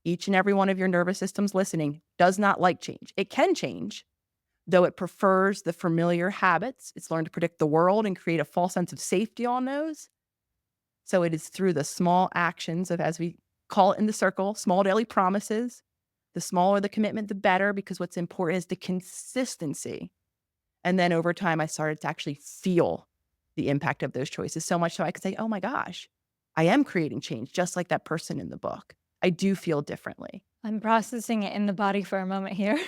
Each and every one of your nervous systems listening does not like change. It can change, though it prefers the familiar habits. It's learned to predict the world and create a false sense of safety on those. So it is through the small actions of, as we call it in the circle, small daily promises. The smaller the commitment, the better, because what's important is the consistency. And then over time, I started to actually feel the impact of those choices so much so I could say, oh my gosh, I am creating change, just like that person in the book. I do feel differently. I'm processing it in the body for a moment here.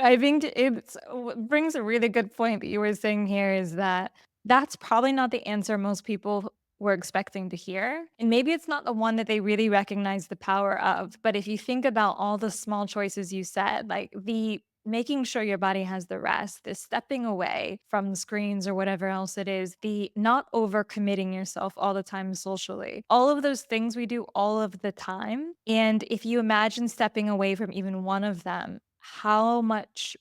I think it brings a really good point that you were saying here is that that's probably not the answer most people were expecting to hear. And maybe it's not the one that they really recognize the power of. But if you think about all the small choices you said, like the making sure your body has the rest, the stepping away from screens or whatever else it is, the not overcommitting yourself all the time socially. All of those things we do all of the time. And if you imagine stepping away from even one of them, how much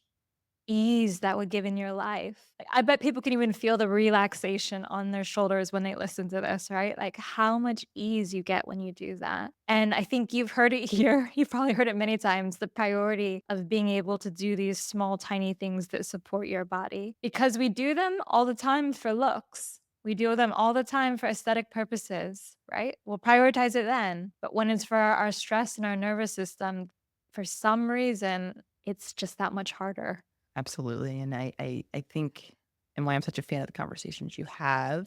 ease that would give in your life. Like, I bet people can even feel the relaxation on their shoulders when they listen to this, right? Like how much ease you get when you do that. And I think you've heard it here. You've probably heard it many times, the priority of being able to do these small, tiny things that support your body because we do them all the time for looks. We do them all the time for aesthetic purposes, right? We'll prioritize it then. But when it's for our stress and our nervous system, for some reason, it's just that much harder. Absolutely. And I think, and why I'm such a fan of the conversations you have,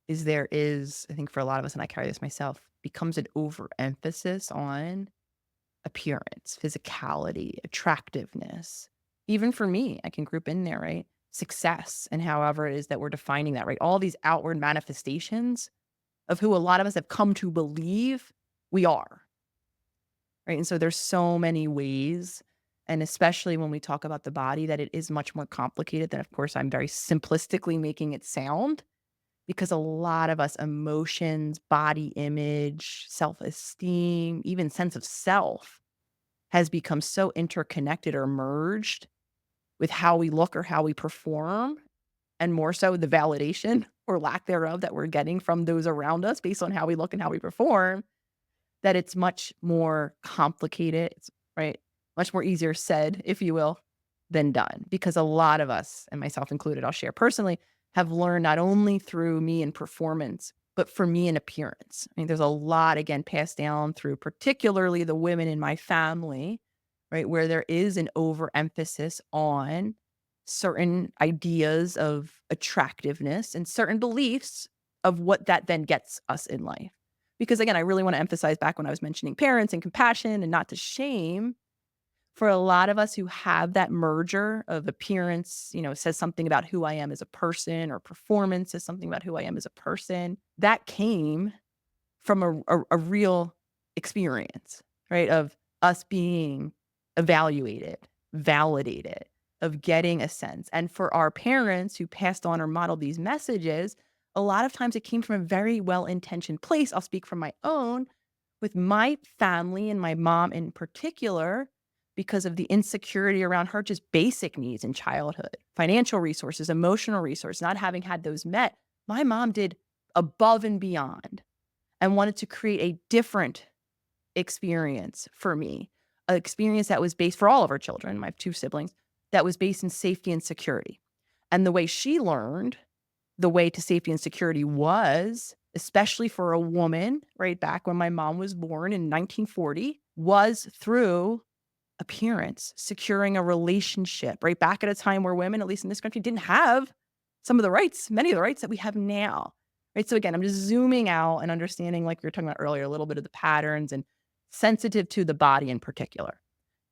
is there is, I think for a lot of us, and I carry this myself, becomes an overemphasis on appearance, physicality, attractiveness. Even for me, I can group in there, right? Success and however it is that we're defining that, right? All these outward manifestations of who a lot of us have come to believe we are, right? And so there's so many ways, and especially when we talk about the body, that it is much more complicated than, of course, I'm very simplistically making it sound, because a lot of us emotions, body image, self-esteem, even sense of self has become so interconnected or merged with how we look or how we perform, and more so the validation or lack thereof that we're getting from those around us based on how we look and how we perform, that it's much more complicated, it's right? Much more easier said, if you will, than done. Because a lot of us, and myself included, I'll share personally, have learned not only through me and performance, but for me in appearance. I mean, there's a lot, again, passed down through particularly the women in my family, right? Where there is an overemphasis on certain ideas of attractiveness and certain beliefs of what that then gets us in life. Because again, I really want to emphasize back when I was mentioning parents and compassion and not to shame, for a lot of us who have that merger of appearance, says something about who I am as a person, or performance says something about who I am as a person. That came from a real experience, right? Of us being evaluated, validated, of getting a sense. And for our parents who passed on or modeled these messages, a lot of times it came from a very well-intentioned place. I'll speak from my own, with my family and my mom in particular, because of the insecurity around her just basic needs in childhood, financial resources, emotional resources, not having had those met. My mom did above and beyond and wanted to create a different experience for me, an experience that was based for all of her children, I have 2 siblings, that was based in safety and security. And the way she learned the way to safety and security was, especially for a woman, right back when my mom was born in 1940, was through appearance, securing a relationship, right back at a time where women, at least in this country, didn't have some of the rights, many of the rights that we have now. Right. So again, I'm just zooming out and understanding, like we were talking about earlier, a little bit of the patterns, and sensitive to the body in particular.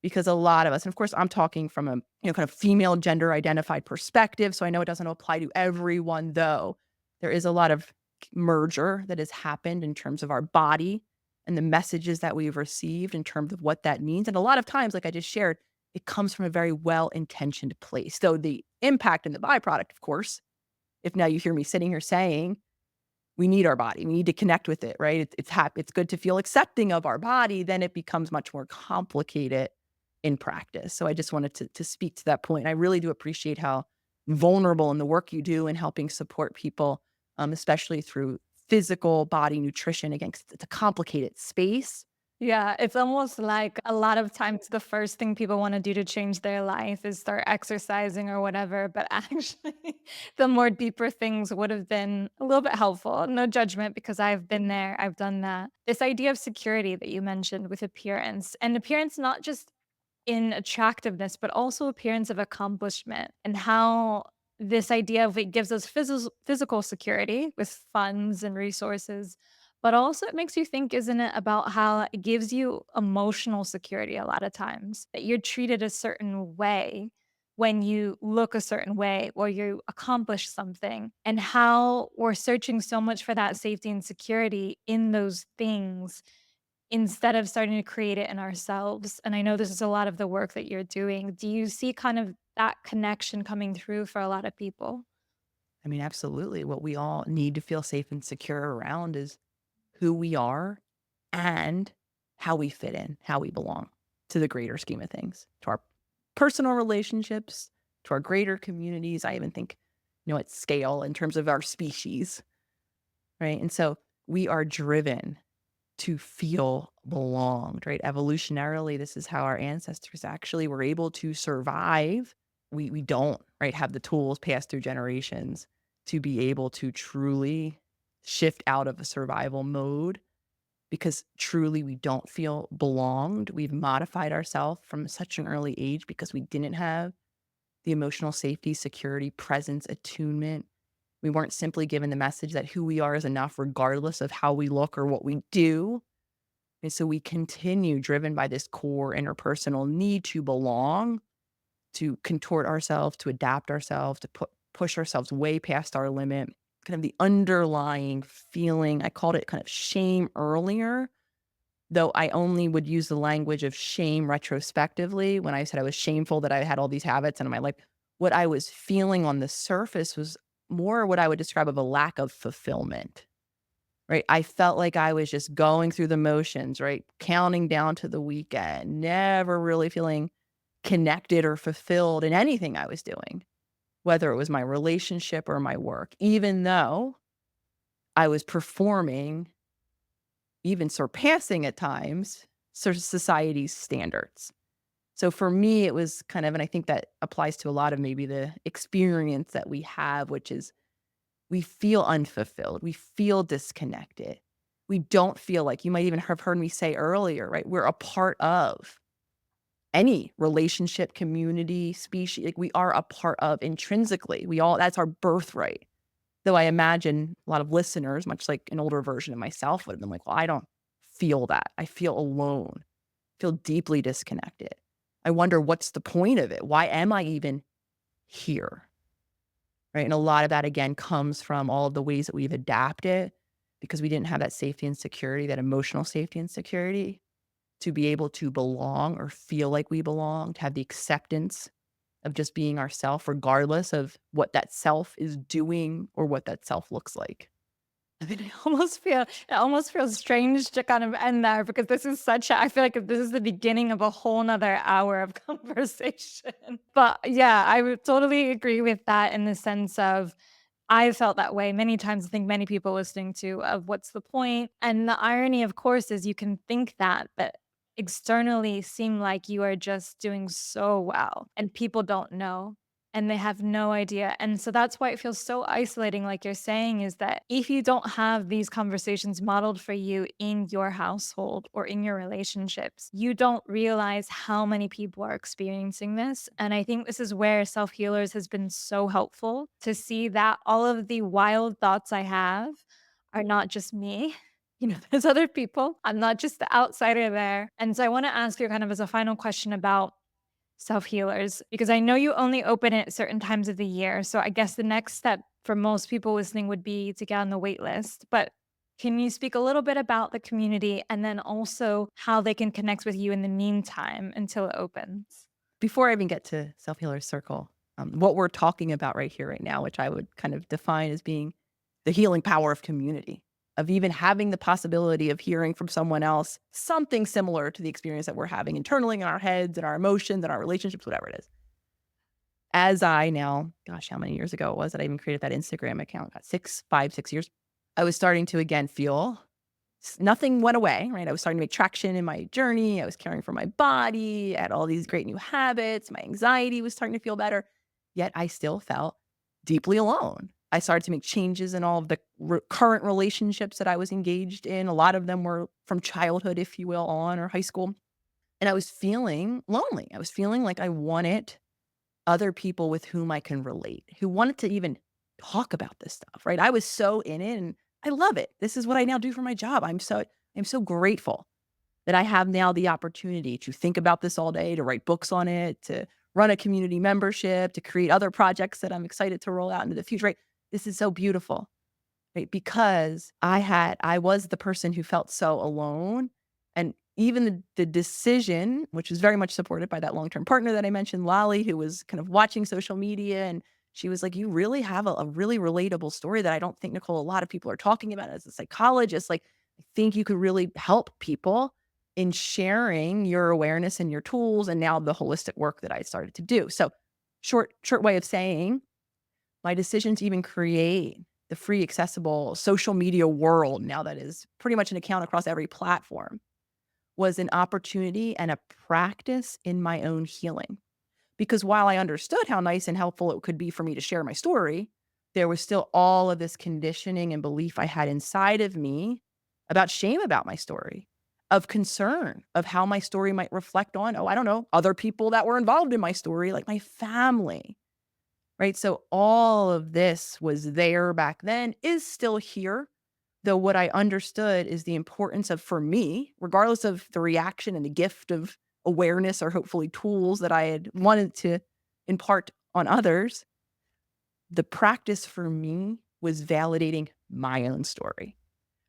Because a lot of us, and of course, I'm talking from a kind of female gender identified perspective. So I know it doesn't apply to everyone, though. There is a lot of merger that has happened in terms of our body and the messages that we've received in terms of what that means. And a lot of times, like I just shared, it comes from a very well-intentioned place. So the impact and the byproduct, of course, if now you hear me sitting here saying, we need our body, we need to connect with it, right? It's good to feel accepting of our body, then it becomes much more complicated in practice. So I just wanted to speak to that point. I really do appreciate how vulnerable in the work you do in helping support people, especially through physical body nutrition again, 'cause it's a complicated space. Yeah, it's almost like a lot of times the first thing people wanna do to change their life is start exercising or whatever, but actually the more deeper things would have been a little bit helpful. No judgment because I've been there, I've done that. This idea of security that you mentioned with appearance, and appearance not just in attractiveness, but also appearance of accomplishment and how this idea of it gives us physical security with funds and resources, but also it makes you think, isn't it, about how it gives you emotional security a lot of times, that you're treated a certain way when you look a certain way or you accomplish something, and how we're searching so much for that safety and security in those things instead of starting to create it in ourselves. And I know this is a lot of the work that you're doing. Do you see kind of that connection coming through for a lot of people? I mean, absolutely. What we all need to feel safe and secure around is who we are and how we fit in, how we belong to the greater scheme of things, to our personal relationships, to our greater communities. I even think, at scale in terms of our species, right? And so we are driven to feel belonged, right? Evolutionarily, this is how our ancestors actually were able to survive. We don't, right, have the tools passed through generations to be able to truly shift out of a survival mode because truly we don't feel belonged. We've modified ourselves from such an early age because we didn't have the emotional safety, security, presence, attunement. We weren't simply given the message that who we are is enough, regardless of how we look or what we do. And so we continue driven by this core interpersonal need to belong, to contort ourselves, to adapt ourselves, to push ourselves way past our limit. Kind of the underlying feeling, I called it kind of shame earlier, though I only would use the language of shame retrospectively when I said I was shameful that I had all these habits in my life. What I was feeling on the surface was more what I would describe of a lack of fulfillment. Right? I felt like I was just going through the motions, right? Counting down to the weekend, never really feeling connected or fulfilled in anything I was doing, whether it was my relationship or my work, even though I was performing, even surpassing at times, sort of society's standards. So for me, it was kind of, and I think that applies to a lot of maybe the experience that we have, which is we feel unfulfilled. We feel disconnected. We don't feel like you might even have heard me say earlier, right? We're a part of any relationship, community, species. Like we are a part of intrinsically. That's our birthright. Though I imagine a lot of listeners, much like an older version of myself, would have been like, well, I don't feel that. I feel alone, feel deeply disconnected. I wonder what's the point of it? Why am I even here? Right, and a lot of that, again, comes from all of the ways that we've adapted because we didn't have that safety and security, that emotional safety and security to be able to belong or feel like we belong, to have the acceptance of just being ourself regardless of what that self is doing or what that self looks like. I mean, it almost feels strange to kind of end there because this is such a I feel like this is the beginning of a whole 'nother hour of conversation. But yeah, I would totally agree with that in the sense of I felt that way many times. I think many people listening to of what's the point? And the irony, of course, is you can think that, but externally seem like you are just doing so well and people don't know and they have no idea. And so that's why it feels so isolating, like you're saying, is that if you don't have these conversations modeled for you in your household or in your relationships, you don't realize how many people are experiencing this. And I think this is where self healers has been so helpful to see that all of the wild thoughts I have are not just me. There's other people. I'm not just the outsider there. And so I want to ask you kind of as a final question about self healers because I know you only open it at certain times of the year. So I guess the next step for most people listening would be to get on the wait list. But can you speak a little bit about the community and then also how they can connect with you in the meantime until it opens? Before I even get to Self Healer Circle, what we're talking about right here, right now, which I would kind of define as being the healing power of community, of even having the possibility of hearing from someone else something similar to the experience that we're having internally in our heads and our emotions and our relationships, whatever it is. As I now, gosh, how many years ago it was that I even created that Instagram account? Got 6 5, 6 years. I was starting to again feel nothing went away, right? I was starting to make traction in my journey. I was caring for my body, I had all these great new habits. My anxiety was starting to feel better. Yet I still felt deeply alone. I started to make changes in all of the current relationships that I was engaged in. A lot of them were from childhood, if you will, on or high school. And I was feeling lonely. I was feeling like I wanted other people with whom I can relate, who wanted to even talk about this stuff, right? I was so in it and I love it. This is what I now do for my job. I'm so grateful that I have now the opportunity to think about this all day, to write books on it, to run a community membership, to create other projects that I'm excited to roll out into the future, right? This is so beautiful, right? Because I was the person who felt so alone, and even the decision, which was very much supported by that long-term partner that I mentioned, Lolly, who was kind of watching social media, and she was like, "You really have a really relatable story that I don't think, Nicole, a lot of people are talking about as a psychologist. Like, I think you could really help people in sharing your awareness and your tools, and now the holistic work that I started to do." So, short way of saying my decision to even create the free accessible social media world, now that is pretty much an account across every platform, was an opportunity and a practice in my own healing. Because while I understood how nice and helpful it could be for me to share my story, there was still all of this conditioning and belief I had inside of me about shame about my story, of concern of how my story might reflect on, oh, I don't know, other people that were involved in my story, like my family. Right? So all of this was there back then, is still here. Though what I understood is the importance of, for me, regardless of the reaction and the gift of awareness or hopefully tools that I had wanted to impart on others, the practice for me was validating my own story,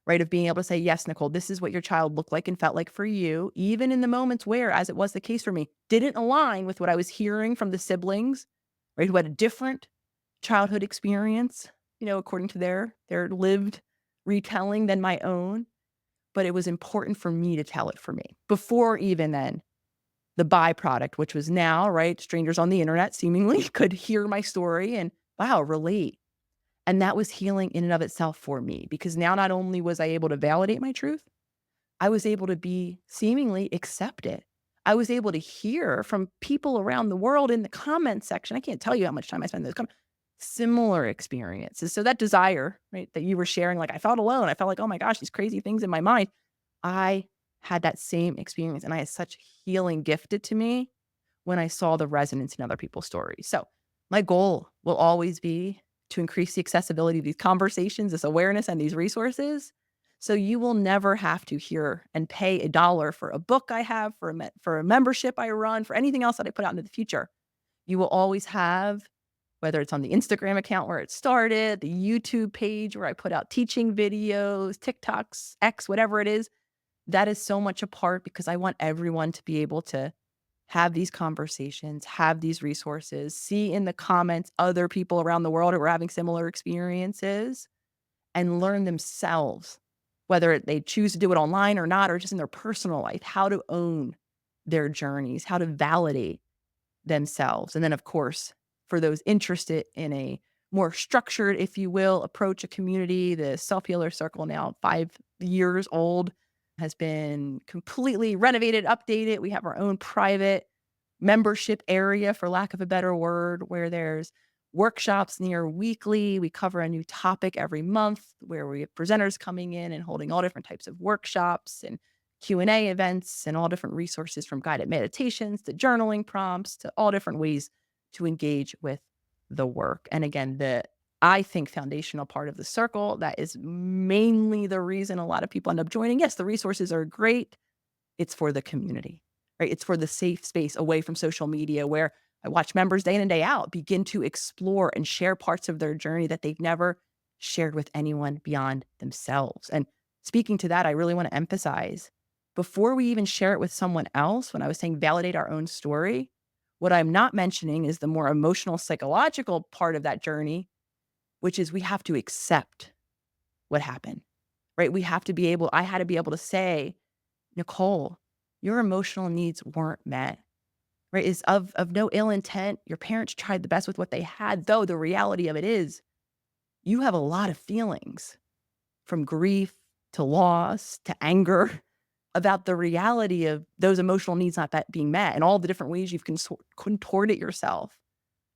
right? Of being able to say, yes, Nicole, this is what your child looked like and felt like for you, even in the moments where, as it was the case for me, didn't align with what I was hearing from the siblings, right? Who had a different childhood experience, according to their lived retelling than my own. But it was important for me to tell it for me before even then the byproduct, which was now, right? Strangers on the internet seemingly could hear my story and wow, relate. And that was healing in and of itself for me because now not only was I able to validate my truth, I was able to be seemingly accepted. I was able to hear from people around the world in the comments section. I can't tell you how much time I spend in those comments. Similar experiences. So that desire, right, that you were sharing, like I felt alone. I felt like, oh my gosh, these crazy things in my mind. I had that same experience and I had such healing gifted to me when I saw the resonance in other people's stories. So my goal will always be to increase the accessibility of these conversations, this awareness, and these resources. So you will never have to hear and pay a dollar for a book I have, for a membership I run, for anything else that I put out into the future. You will always have, whether it's on the Instagram account where it started, the YouTube page where I put out teaching videos, TikToks, X, whatever it is, that is so much a part because I want everyone to be able to have these conversations, have these resources, see in the comments other people around the world who are having similar experiences and learn themselves, whether they choose to do it online or not, or just in their personal life, how to own their journeys, how to validate themselves. And then, of course, for those interested in a more structured, if you will, approach, a community, the Self Healer Circle, now 5 years old, has been completely renovated, updated. We have our own private membership area, for lack of a better word, where there's workshops near weekly. We cover a new topic every month where we have presenters coming in and holding all different types of workshops and Q&A events and all different resources from guided meditations to journaling prompts to all different ways to engage with the work. And again, the I think foundational part of the circle that is mainly the reason a lot of people end up joining. Yes, the resources are great. It's for the community, right? It's for the safe space away from social media where I watch members day in and day out begin to explore and share parts of their journey that they've never shared with anyone beyond themselves. And speaking to that, I really want to emphasize before we even share it with someone else, when I was saying validate our own story, what I'm not mentioning is the more emotional, psychological part of that journey, which is we have to accept what happened, right? I had to be able to say, Nicole, your emotional needs weren't met, right? Is of no ill intent. Your parents tried the best with what they had, though the reality of it is you have a lot of feelings, from grief to loss to anger about the reality of those emotional needs not that being met and all the different ways you've contorted yourself,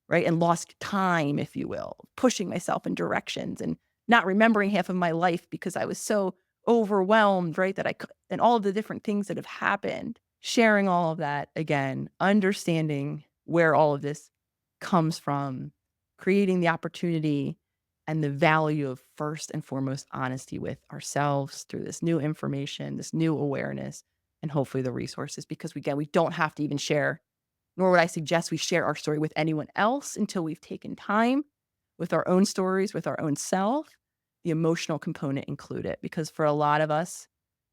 right? And lost time, if you will, pushing myself in directions and not remembering half of my life because I was so overwhelmed, right? And all of the different things that have happened, sharing all of that again, understanding where all of this comes from, creating the opportunity and the value of first and foremost honesty with ourselves through this new information, this new awareness, and hopefully the resources. Because again, we don't have to even share, nor would I suggest we share our story with anyone else until we've taken time with our own stories, with our own self, the emotional component included. Because for a lot of us,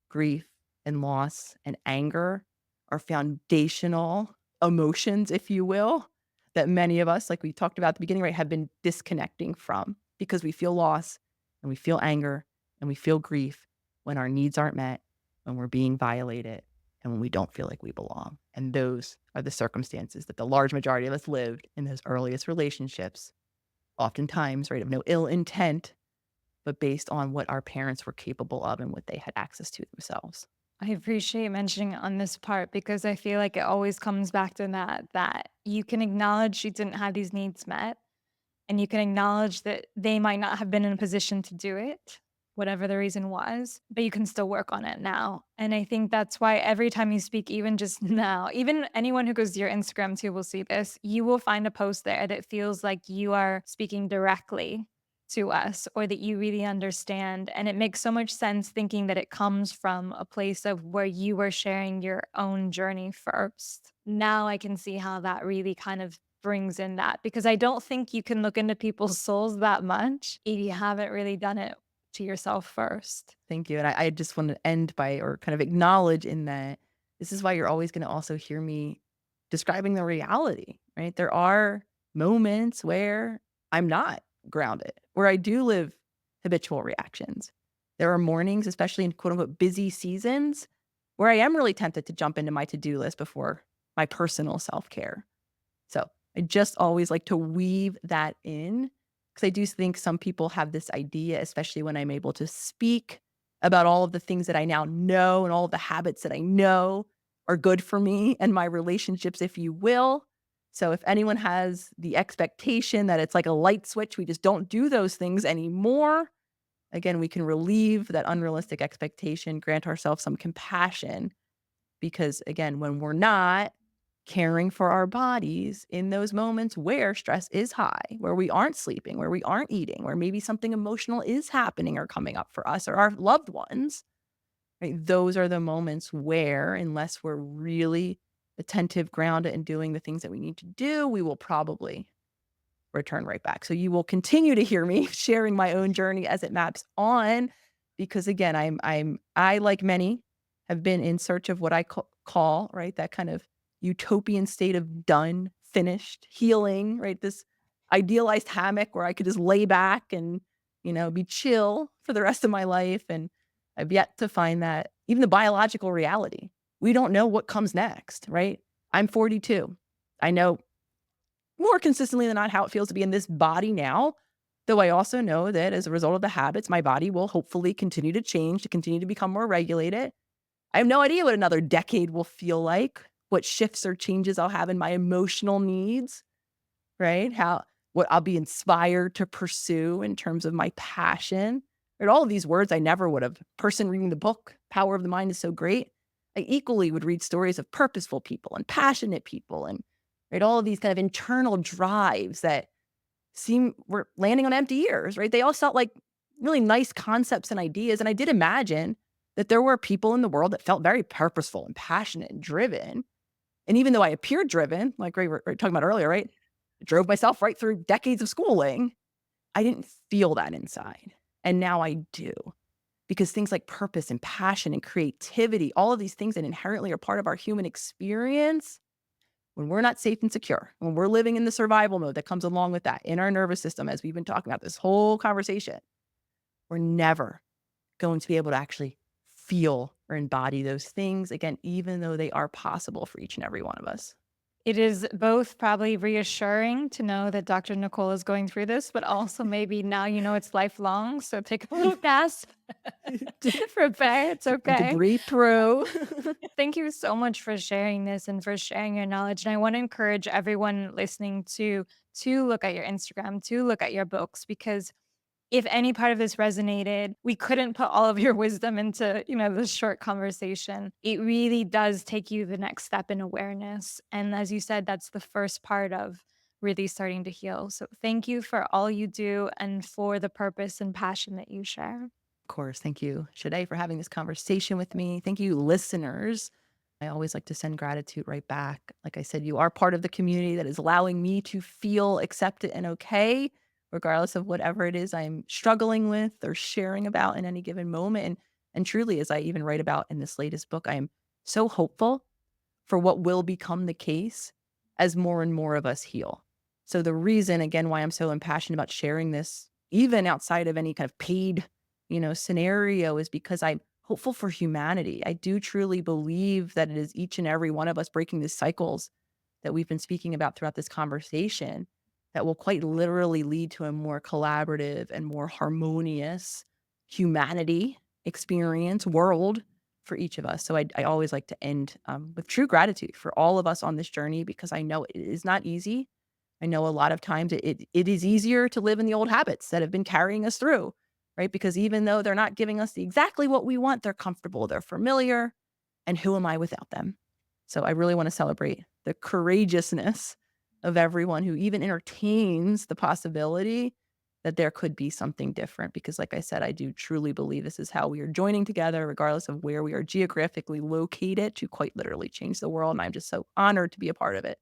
grief and loss and anger are foundational emotions, if you will, that many of us, like we talked about at the beginning, right, have been disconnecting from because we feel loss and we feel anger and we feel grief when our needs aren't met, when we're being violated, and when we don't feel like we belong. And those are the circumstances that the large majority of us lived in those earliest relationships, oftentimes, right, of no ill intent, but based on what our parents were capable of and what they had access to themselves. I appreciate mentioning on this part because I feel like it always comes back to that you can acknowledge you didn't have these needs met and you can acknowledge that they might not have been in a position to do it, whatever the reason was, but you can still work on it now. And I think that's why every time you speak, even just now, even anyone who goes to your Instagram too will see this, you will find a post there that feels like you are speaking directly to us or that you really understand. And it makes so much sense thinking that it comes from a place of where you were sharing your own journey first. Now I can see how that really kind of brings in that because I don't think you can look into people's souls that much if you haven't really done it to yourself first. Thank you. And I just want to end by or kind of acknowledge in that this is why you're always going to also hear me describing the reality, right? There are moments where I'm not grounded, where I do live habitual reactions. There are mornings, especially in quote unquote busy seasons, where I am really tempted to jump into my to do list before my personal self care. So I just always like to weave that in because I do think some people have this idea, especially when I'm able to speak about all of the things that I now know and all of the habits that I know are good for me and my relationships, if you will. So if anyone has the expectation that it's like a light switch, we just don't do those things anymore. Again, we can relieve that unrealistic expectation, grant ourselves some compassion because again, when we're not caring for our bodies in those moments where stress is high, where we aren't sleeping, where we aren't eating, where maybe something emotional is happening or coming up for us or our loved ones, right? Those are the moments where, unless we're really attentive, grounded, and doing the things that we need to do, we will probably return right back. So you will continue to hear me sharing my own journey as it maps on because again, I like many have been in search of what I call, right, that kind of utopian state of done, finished, healing, right? This idealized hammock where I could just lay back and, be chill for the rest of my life and I've yet to find that even the biological reality. We don't know what comes next, right? I'm 42. I know more consistently than not how it feels to be in this body now. Though I also know that as a result of the habits, my body will hopefully continue to change, to continue to become more regulated. I have no idea what another decade will feel like, what shifts or changes I'll have in my emotional needs, right? What I'll be inspired to pursue in terms of my passion. Right? All of these words I never would have. Person reading the book, Power of the Mind is so great. I equally would read stories of purposeful people and passionate people and right all of these kind of internal drives that seem were landing on empty ears, right? They all felt like really nice concepts and ideas. And I did imagine that there were people in the world that felt very purposeful and passionate and driven. And even though I appeared driven, like we were talking about earlier, right? I drove myself right through decades of schooling. I didn't feel that inside. And now I do. Because things like purpose and passion and creativity, all of these things that inherently are part of our human experience, when we're not safe and secure, when we're living in the survival mode that comes along with that in our nervous system, as we've been talking about this whole conversation, we're never going to be able to actually feel or embody those things again, even though they are possible for each and every one of us. It is both probably reassuring to know that Dr. Nicole is going through this, but also maybe now you know it's lifelong. So take a little gasp, to prepare. It's okay. breathe through. Thank you so much for sharing this and for sharing your knowledge. And I want to encourage everyone listening to look at your Instagram, to look at your books, because if any part of this resonated, we couldn't put all of your wisdom into, this short conversation. It really does take you the next step in awareness. And as you said, that's the first part of really starting to heal. So thank you for all you do and for the purpose and passion that you share. Of course. Thank you, Shade, for having this conversation with me. Thank you, listeners. I always like to send gratitude right back. Like I said, you are part of the community that is allowing me to feel accepted and okay, regardless of whatever it is I'm struggling with or sharing about in any given moment. And truly, as I even write about in this latest book, I am so hopeful for what will become the case as more and more of us heal. So the reason again why I'm so impassioned about sharing this, even outside of any kind of paid, scenario is because I'm hopeful for humanity. I do truly believe that it is each and every one of us breaking the cycles that we've been speaking about throughout this conversation that will quite literally lead to a more collaborative and more harmonious humanity experience world for each of us. So I always like to end with true gratitude for all of us on this journey because I know it is not easy. I know a lot of times it is easier to live in the old habits that have been carrying us through, right? Because even though they're not giving us exactly what we want, they're comfortable, they're familiar, and who am I without them? So I really want to celebrate the courageousness of everyone who even entertains the possibility that there could be something different. Because, like I said, I do truly believe this is how we are joining together, regardless of where we are geographically located, to quite literally change the world. And I'm just so honored to be a part of it.